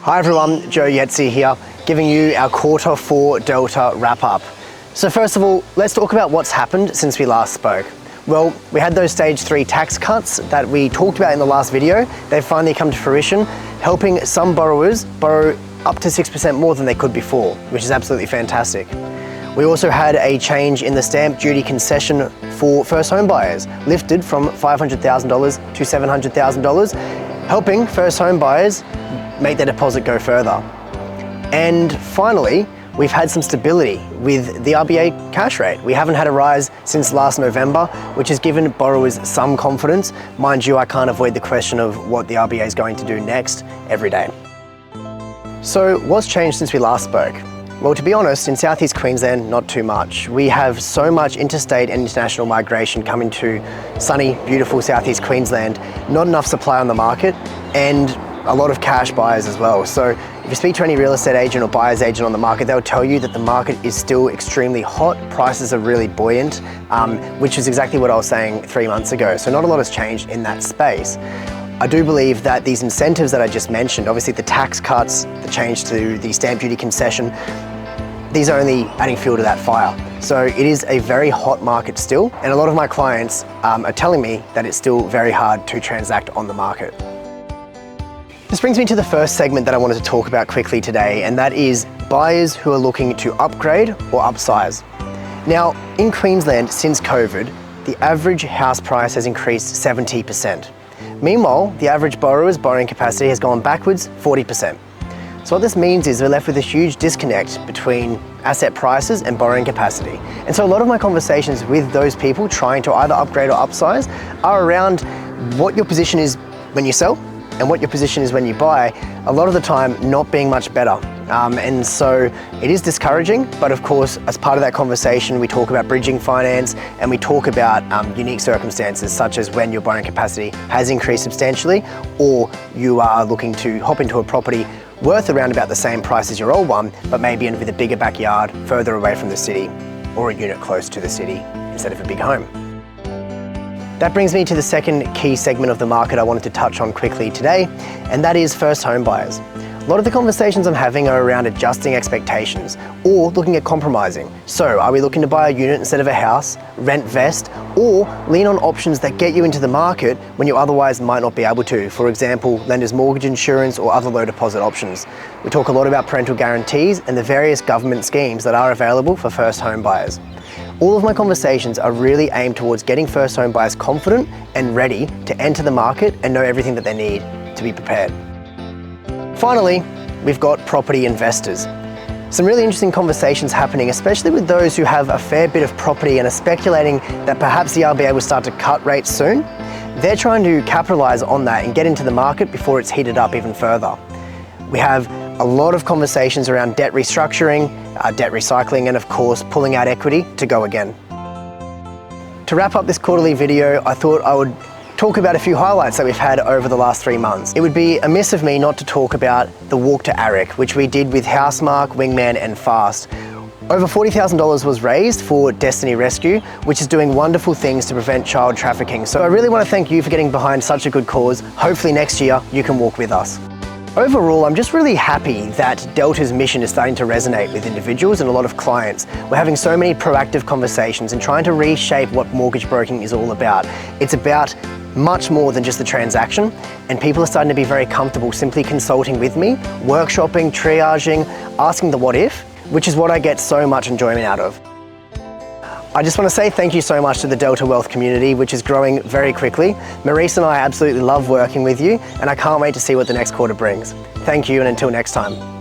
Hi everyone, Joe Yetzi here, giving you our quarter 4 Delta wrap up. So first of all, let's talk about what's happened since we last spoke. Well, we had those stage 3 tax cuts that we talked about in the last video. They've finally come to fruition, helping some borrowers borrow up to 6% more than they could before, which is absolutely fantastic. We also had a change in the stamp duty concession for first home buyers, lifted from $500,000 to $700,000, helping first home buyers make their deposit go further. And finally, we've had some stability with the RBA cash rate. We haven't had a rise since last November, which has given borrowers some confidence. Mind you, I can't avoid the question of what the RBA is going to do next every day. So what's changed since we last spoke? Well, to be honest, in Southeast Queensland, not too much. We have so much interstate and international migration coming to sunny, beautiful Southeast Queensland, not enough supply on the market, and a lot of cash buyers as well. So if you speak to any real estate agent or buyer's agent on the market, they'll tell you that the market is still extremely hot. Prices are really buoyant, which is exactly what I was saying 3 months ago. So not a lot has changed in that space. I do believe that these incentives that I just mentioned, obviously the tax cuts, the change to the stamp duty concession, these are only adding fuel to that fire. So it is a very hot market still, and a lot of my clients are telling me that it's still very hard to transact on the market. This brings me to the first segment that I wanted to talk about quickly today, and that is buyers who are looking to upgrade or upsize. Now, in Queensland since COVID, the average house price has increased 70%. Meanwhile, the average borrower's borrowing capacity has gone backwards 40%. So what this means is we're left with a huge disconnect between asset prices and borrowing capacity. And so a lot of my conversations with those people trying to either upgrade or upsize are around what your position is when you sell and what your position is when you buy, a lot of the time not being much better. And so it is discouraging, but of course, as part of that conversation, we talk about bridging finance and we talk about unique circumstances, such as when your borrowing capacity has increased substantially, or you are looking to hop into a property worth around about the same price as your old one, but maybe with a bigger backyard, further away from the city, or a unit close to the city instead of a big home. That brings me to the second key segment of the market I wanted to touch on quickly today, and that is first home buyers. A lot of the conversations I'm having are around adjusting expectations or looking at compromising. So are we looking to buy a unit instead of a house, rent vest, or lean on options that get you into the market when you otherwise might not be able to? For example, lender's mortgage insurance or other low deposit options. We talk a lot about parental guarantees and the various government schemes that are available for first home buyers. All of my conversations are really aimed towards getting first home buyers confident and ready to enter the market and know everything that they need to be prepared. Finally, we've got property investors. Some really interesting conversations happening, especially with those who have a fair bit of property and are speculating that perhaps the RBA will start to cut rates soon. They're trying to capitalize on that and get into the market before it's heated up even further. We have a lot of conversations around debt restructuring, debt recycling, and of course, pulling out equity to go again. To wrap up this quarterly video, I thought I would talk about a few highlights that we've had over the last 3 months. It would be amiss of me not to talk about the Walk to AREC, which we did with Housemarque, Wingman, and Fast. Over $40,000 was raised for Destiny Rescue, which is doing wonderful things to prevent child trafficking. So I really want to thank you for getting behind such a good cause. Hopefully next year you can walk with us. Overall, I'm just really happy that Delta's mission is starting to resonate with individuals and a lot of clients. We're having so many proactive conversations and trying to reshape what mortgage broking is all about. It's about much more than just the transaction, and people are starting to be very comfortable simply consulting with me, workshopping, triaging, asking the what if, which is what I get so much enjoyment out of. I just want to say thank you so much to the Delta Wealth community, which is growing very quickly. Maurice and I absolutely love working with you, and I can't wait to see what the next quarter brings. Thank you, and until next time.